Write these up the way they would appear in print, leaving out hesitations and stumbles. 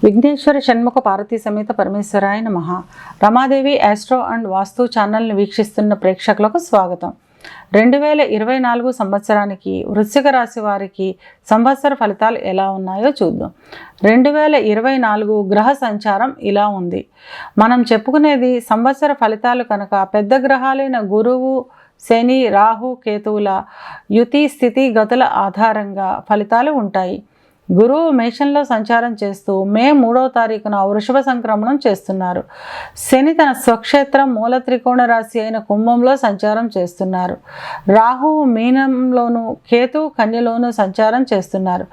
విఘ్నేశ్వర షణ్ముఖ పార్వతీ సమేత పరమేశ్వరాయ నమః. Ramadevi astro and వాస్తు ఛానల్ని వీక్షిస్తున్న ప్రేక్షకులకు స్వాగతం. 2024 సంవత్సరానికి వృశ్చిక రాశి వారికి సంవత్సర ఫలితాలు ఎలా ఉన్నాయో చూద్దాం. 2024 గ్రహ సంచారం ఇలా ఉంది. మనం చెప్పుకునేది సంవత్సర ఫలితాలు కనుక పెద్ద గ్రహాలైన గురువు, శని, రాహు, కేతువుల యుతి స్థితి గతుల ఆధారంగా ఫలితాలు ఉంటాయి. గురువు మేషంలో సంచారం చేస్తూ మే 3వ తారీఖున వృషభ సంక్రమణం చేస్తున్నారు. శని తన స్వక్షేత్రం మూల త్రికోణ రాశి అయిన కుంభంలో సంచారం చేస్తున్నారు. రాహువు మీనంలోను, కేతు కన్యలోను సంచారం చేస్తున్నారు.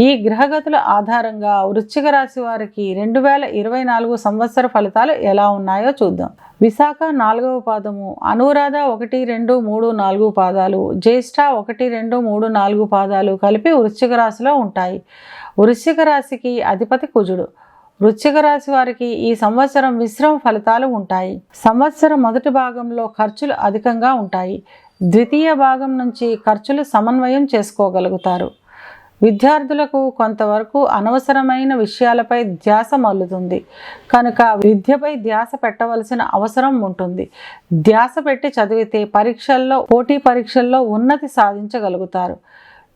ఈ గ్రహగతుల ఆధారంగా వృశ్చిక రాశి వారికి 2024 సంవత్సర ఫలితాలు ఎలా ఉన్నాయో చూద్దాం. విశాఖ 4వ పాదము, అనురాధ 1, 2, 3, 4 పాదాలు, జ్యేష్ఠ 1, 2, 3, 4 పాదాలు కలిపి వృశ్చిక రాశిలో ఉంటాయి. వృశ్చిక రాశికి అధిపతి కుజుడు. వృశ్చిక రాశి వారికి ఈ సంవత్సరం మిశ్రమ ఫలితాలు ఉంటాయి. సంవత్సరం మొదటి భాగంలో ఖర్చులు అధికంగా ఉంటాయి. ద్వితీయ భాగం నుంచి ఖర్చులు సమన్వయం చేసుకోగలుగుతారు. విద్యార్థులకు కొంతవరకు అనవసరమైన విషయాలపై ధ్యాస మల్లుతుంది కనుక విద్యపై ధ్యాస పెట్టవలసిన అవసరం ఉంటుంది. ధ్యాస పెట్టి చదివితే పోటీ పరీక్షల్లో ఉన్నతి సాధించగలుగుతారు.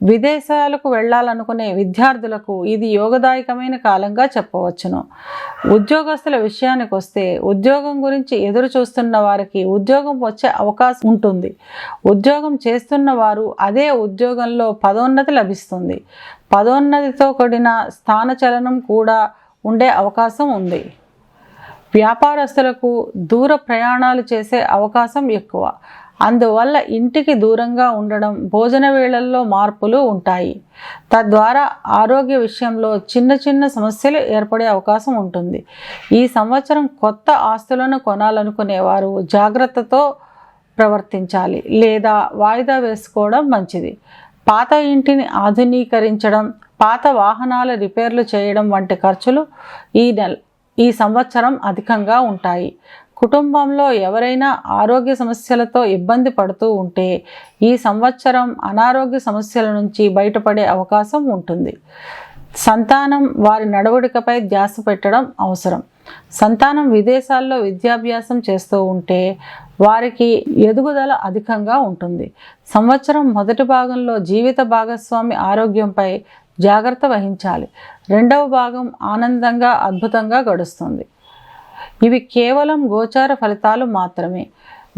విదేశాలకు వెళ్ళాలనుకునే విద్యార్థులకు ఇది యోగదాయకమైన కాలంగా చెప్పవచ్చును. ఉద్యోగస్తుల విషయానికి వస్తే ఉద్యోగం గురించి ఎదురు చూస్తున్న వారికి ఉద్యోగం వచ్చే అవకాశం ఉంటుంది. ఉద్యోగం చేస్తున్న వారు అదే ఉద్యోగంలో పదోన్నతి లభిస్తుంది. పదోన్నతితో కూడిన స్థానచలనం కూడా ఉండే అవకాశం ఉంది. వ్యాపారస్తులకు దూర ప్రయాణాలు చేసే అవకాశం ఎక్కువ. అందువల్ల ఇంటికి దూరంగా ఉండడం, భోజన వేళల్లో మార్పులు ఉంటాయి. తద్వారా ఆరోగ్య విషయంలో చిన్న సమస్యలు ఏర్పడే అవకాశం ఉంటుంది. ఈ సంవత్సరం కొత్త ఆస్తులను కొనాలనుకునేవారు జాగ్రత్తతో ప్రవర్తించాలి లేదా వాయిదా వేసుకోవడం మంచిది. పాత ఇంటిని ఆధునీకరించడం, పాత వాహనాల రిపేర్లు చేయడం వంటి ఖర్చులు ఈ సంవత్సరం అధికంగా ఉంటాయి. కుటుంబంలో ఎవరైనా ఆరోగ్య సమస్యలతో ఇబ్బంది పడుతూ ఉంటే ఈ సంవత్సరం అనారోగ్య సమస్యల నుంచి బయటపడే అవకాశం ఉంటుంది. సంతానం వారి నడవడికపై ధ్యాస పెట్టడం అవసరం. సంతానం విదేశాల్లో విద్యాభ్యాసం చేస్తూ ఉంటే వారికి ఎదుగుదల అధికంగా ఉంటుంది. సంవత్సరం మొదటి భాగంలో జీవిత భాగస్వామి ఆరోగ్యంపై జాగ్రత్త వహించాలి. రెండవ భాగం ఆనందంగా, అద్భుతంగా గడుస్తుంది. ఇవి కేవలం గోచార ఫలితాలు మాత్రమే.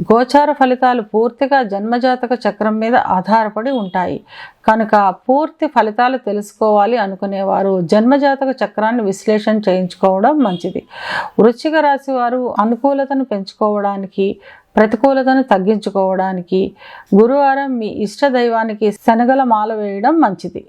గోచార ఫలితాలు పూర్తిగా జన్మజాతక చక్రం మీద ఆధారపడి ఉంటాయి కనుక పూర్తి ఫలితాలు తెలుసుకోవాలి అనుకునేవారు జన్మజాతక చక్రాన్ని విశ్లేషణ చేయించుకోవడం మంచిది. వృశ్చిక రాశి వారు అనుకూలతను పెంచుకోవడానికి, ప్రతికూలతను తగ్గించుకోవడానికి గురువారం మీ ఇష్ట దైవానికి శనగల మాల వేయడం మంచిది.